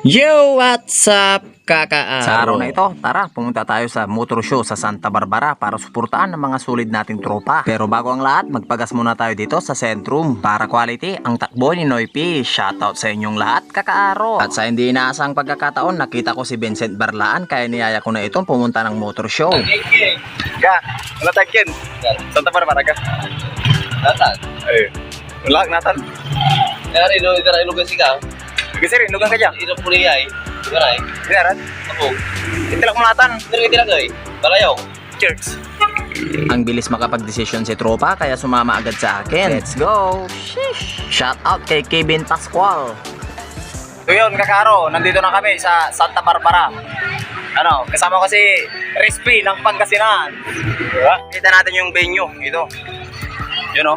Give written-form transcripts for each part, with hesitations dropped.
Yo, what's up, kaka? Sa araw na ito, tara, pumunta tayo sa motor show sa Santa Barbara para suportahan ang mga solid nating tropa. Pero bago ang lahat, magpagas muna tayo dito sa Centrum para quality ang takbo ni Noypi. Shoutout sa inyong lahat, kakaaro. At sa hindi inaasang pagkakataon, nakita ko si Vincent Barlaan kaya niyaya ko na itong pumunta ng motor show. Ka, wala tagkin. Santa Barbara ka. Nathan. Eh, wala Nathan. Kaya rin, ino kasi ka. Kasi rin, lugang ka dyan. Ino puli ay. Garay. Binaran. Ako. Itilak mo Nathan. Pero kita lagay. Balayaw. Church. Ang bilis makapag-desisyon si tropa kaya sumama agad sa akin. Let's go! Sheesh! Shoutout kay Kevin Pascual. So yun, kakaro, nandito na kami sa Santa Barbara. Ano, kasama ko si Crispy ng Pangasinan. Diba? Kita natin yung venue. Ito. Yun o.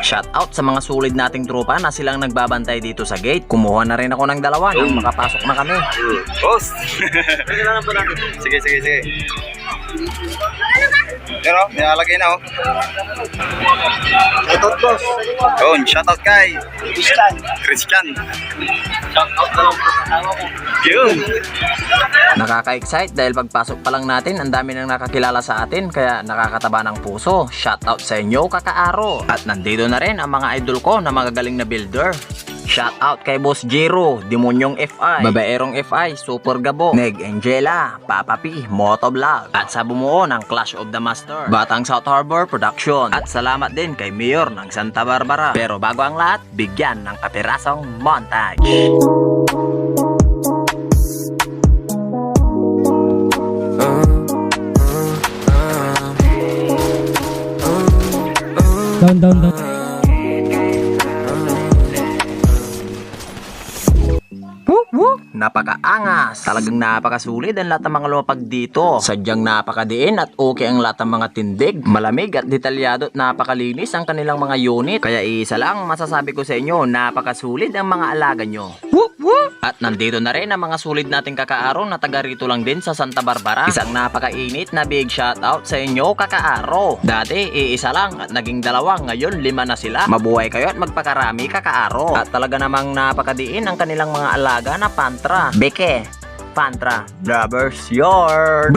Shoutout sa mga solid nating tropa na silang nagbabantay dito sa gate. Kumuha na rin ako ng dalawa nang makapasok na kami. Boss! Sige. Yun o, nilalagay na o. Shoutout boss. Yun, shoutout kay Christian. Shoutout na lang po sa tama ko. Yun. Nakaka-excite dahil pagpasok pa lang natin ang dami nang nakakilala sa atin kaya nakakataba ng puso. Shoutout sa inyo, kakaaro. At nandito na rin ang mga idol ko na magagaling na builder. Shoutout kay Boss Jiro, Demonyong FI, Babaerong FI, Super Gabo, Neg Angela, Papa P, Motovlog, at sa bumuo ng Clash of the Master, Batang South Harbor Production. At salamat din kay Mayor ng Santa Barbara. Pero bago ang lahat, bigyan ng kapirasong montage. Down. Napakaangas. Talagang napakasulit ang lahat ng mga lumapag dito. Sadyang napakadiin at okay ang lahat ng mga tindig. Malamig at detalyado at napakalinis ang kanilang mga unit. Kaya isa lang masasabi ko sa inyo, napakasulit ang mga alaga nyo. At nandito na rin ang mga sulit nating kakaaro na taga rito lang din sa Santa Barbara. Isang napakainit na big shoutout sa inyo, kakaaro. Dati iisa lang at naging dalawa, ngayon 5 na sila. Mabuhay kayo at magpakarami, kakaaro. At talaga namang napakadiin ang kanilang mga alaga na Pantra, Beke, Pantra, Brothers Yard.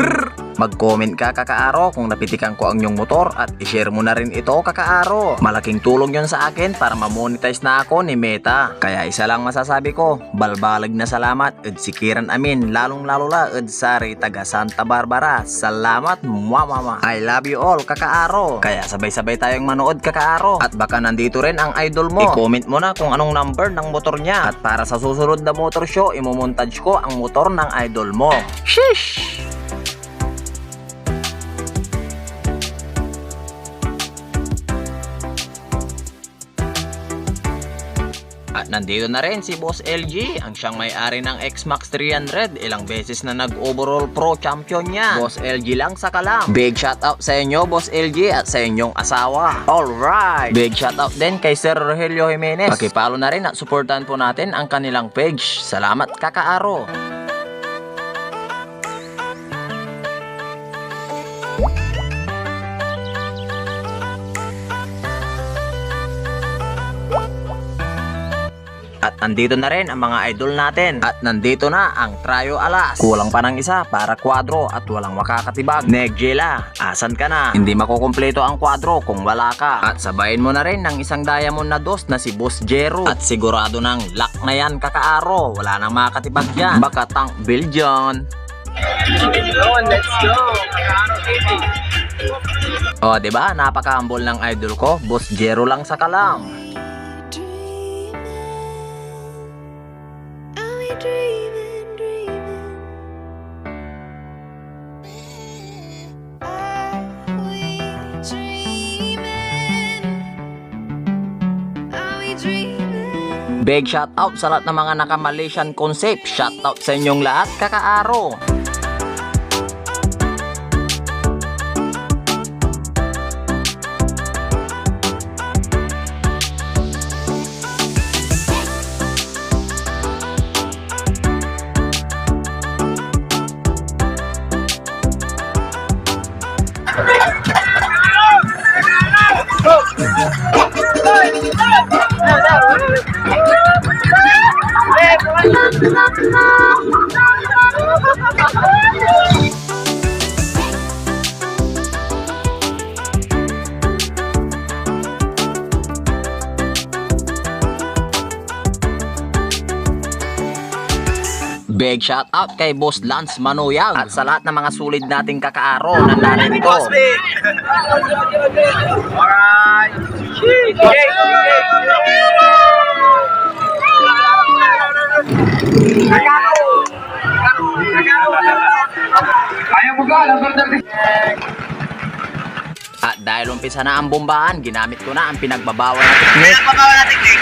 Mag-comment ka, kakaaro, kung napitikan ko ang inyong motor at i-share mo na rin ito, kakaaro. Malaking tulong yon sa akin para ma-monetize na ako ni Meta. Kaya isa lang masasabi ko, balbalag na salamat ed sikiran amin, lalong-lalo la ed sari taga Santa Barbara. Salamat, mama. I love you all, kakaaro. Kaya sabay-sabay tayong manood, kakaaro. At baka nandito rin ang idol mo. I-comment mo na kung anong number ng motor niya. At para sa susunod na motor show, imomontage ko ang motor ng idol mo. Sheesh! At nandito na rin si Boss LG, ang siyang may-ari ng X-Max 300. Ilang beses na nag-overall pro champion niya. Boss LG lang sa kalam. Big shoutout sa inyo, Boss LG, at sa inyong asawa. Alright! Big shoutout din kay Sir Rogelio Jimenez. Pakipalo na rin at supportan po natin ang kanilang page. Salamat, kakaaro! At nandito na rin ang mga idol natin. At nandito na ang Trio Alas. Kulang pa ng isa para kwadro at walang makakatibag. Negjela, asan ka na? Hindi makukumpleto ang kwadro kung wala ka. At sabayin mo na rin ng isang diamond na dos na si Boss Jero. At sigurado ng lock na yan, kakaaro. Wala nang makakatibag yan. Baka tank build yan. Let's go. Kakaro TV. O, diba? Napaka-humble ng idol ko. Boss Jero lang sa kalam. Big shoutout sa lahat ng mga naka-Malaysian concept. Shoutout sa inyong lahat, kakaaro. Big shout out kay Boss Lance Manuyang at sa lahat ng mga sulit nating kakaaro na narito. Alright. Ayaw mo ka, number 36. At dahil umpisa na ang bombahan, ginamit ko na ang pinagbabawal na teknik. Pagkawa natin, Nick.